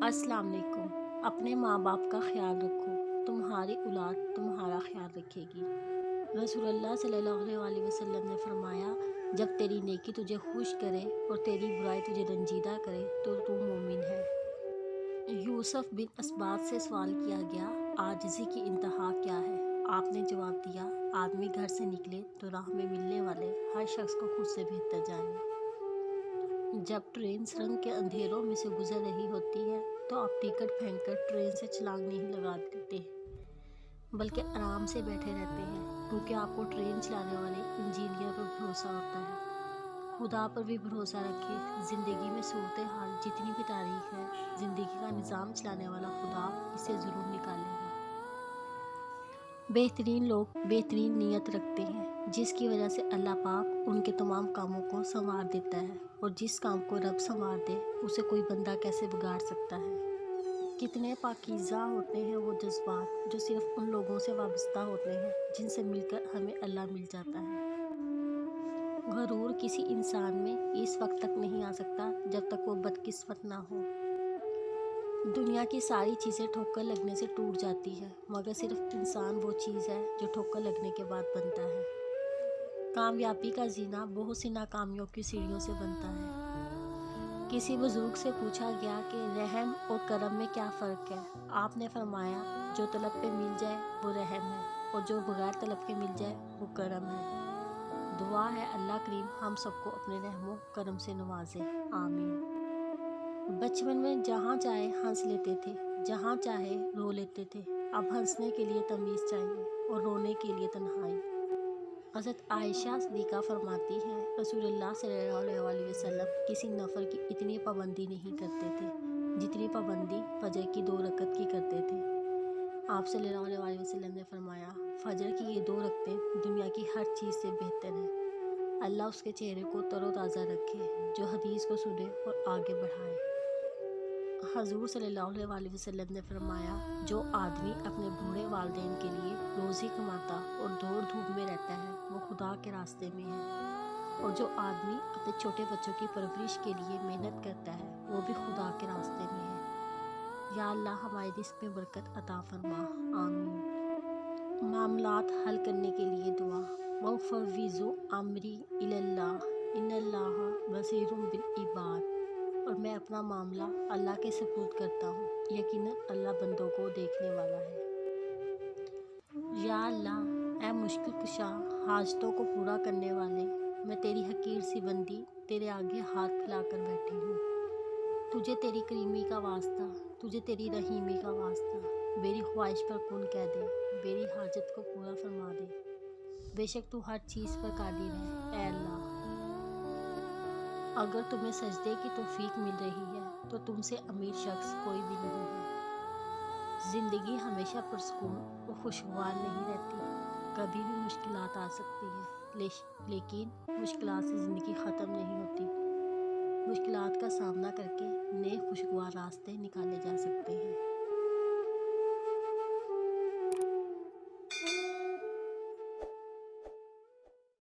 अस्सलाम वालेकुम। अपने माँ बाप का ख्याल रखो, तुम्हारी औलाद तुम्हारा ख्याल रखेगी। रसूलुल्लाह सल्लल्लाहु अलैहि वसल्लम ने फरमाया, जब तेरी नेकी तुझे खुश करे और तेरी बुराई तुझे रंजीदा करे तो तू मोमिन है। यूसुफ बिन असबात से सवाल किया गया, आजिज़ी की इंतहा क्या है? आपने जवाब दिया, आदमी घर से निकले तो राह में मिलने वाले हर शख्स को खुद से बेहतर जाने। जब ट्रेन सुरंग के अंधेरों में से गुजर रही होती है तो आप टिकट फेंककर ट्रेन से छलांग नहीं लगा देते, बल्कि आराम से बैठे रहते हैं, क्योंकि आपको ट्रेन चलाने वाले इंजीनियर पर भरोसा होता है। खुदा पर भी भरोसा रखें। ज़िंदगी में सूरत हाल जितनी भी तारीख है, ज़िंदगी का निज़ाम चलाने वाला खुदा इसे ज़रूर निकालेगा। बेहतरीन लोग बेहतरीन नीयत रखते हैं, जिसकी वजह से अल्लाह पाक उनके तमाम कामों को संवार देता है, और जिस काम को रब संवार दे उसे कोई बंदा कैसे बिगाड़ सकता है। कितने पाकीज़ा होते हैं वो जज्बात जो सिर्फ उन लोगों से वाबस्ता होते हैं जिनसे मिलकर हमें अल्लाह मिल जाता है। गरूर किसी इंसान में इस वक्त तक नहीं आ सकता जब तक वो बदकिस्मत ना हो। दुनिया की सारी चीज़ें ठोकर लगने से टूट जाती है, मगर सिर्फ इंसान वो चीज़ है जो ठोकर लगने के बाद बनता है। कामयाबी का जीना बहुत सी नाकामियों की सीढ़ियों से बनता है। किसी बुजुर्ग से पूछा गया कि रहम और करम में क्या फ़र्क है। आपने फरमाया, जो तलब पे मिल जाए वो रहम है, और जो बगैर तलब के मिल जाए वो करम है। दुआ है अल्लाह करीम हम सबको अपने रहमो करम से नवाजे, आमीन। बचपन में जहाँ चाहे हंस लेते थे, जहाँ चाहे रो लेते थे। अब हंसने के लिए तमीज़ चाहिए और रोने के लिए तन्हाई। हज़रत आयशा सिद्दीक़ा फरमाती हैं, रसूलुल्लाह सल्लल्लाहु अलैहि वसल्लम किसी नफल की इतनी पाबंदी नहीं करते थे जितनी पाबंदी फजर की 2 रकत की करते थे। आप सल्लल्लाहु अलैहि वसल्लम ने फरमाया, फजर की ये 2 रकतें दुनिया की हर चीज़ से बेहतर हैं। अल्लाह उसके चेहरे को तरोताज़ा रखे जो हदीस को सुने और आगे बढ़ाए। हजूर सल्लल्लाहु अलैहि वसल्लम ने फरमाया, जो आदमी अपने बूढ़े वालिदैन के लिए रोज़ी कमाता और दौड़ धूप में रहता है वो खुदा के रास्ते में है, और जो आदमी अपने छोटे बच्चों की परवरिश के लिए मेहनत करता है वो भी खुदा के रास्ते में है। या अल्लाह हमारे रिज़्क़ में बरकत अता फरमा, आमीन। मामलात हल करने के लिए दुआ। वफ़व्विज़ु अमरी इलल्लाह इन्नल्लाह बसीरुम बिल इबाद। और मैं अपना मामला अल्लाह के सुपुर्द करता हूँ, यकीनन अल्लाह बंदों को देखने वाला है। या अल्लाह, ऐ मुश्किल कुशा, हाजतों को पूरा करने वाले, मैं तेरी हकीर सी बंदी तेरे आगे हाथ फैलाकर बैठी हूँ। तुझे तेरी करीमी का वास्ता, तुझे तेरी रहीमी का वास्ता, मेरी ख्वाहिश पर कुन कह दे, मेरी हाजत को पूरा फरमा दे। बेशक तू हर चीज़ पर कादिर है, ऐ अल्लाह। अगर तुम्हें सजदे की तौफीक मिल रही है तो तुमसे अमीर शख्स कोई भी नहीं है। ज़िंदगी हमेशा पुरसुकून और खुशगवार नहीं रहती, कभी भी मुश्किलात आ सकती है, लेकिन मुश्किलात से ज़िंदगी ख़त्म नहीं होती। मुश्किलात का सामना करके नए खुशगवार रास्ते निकाले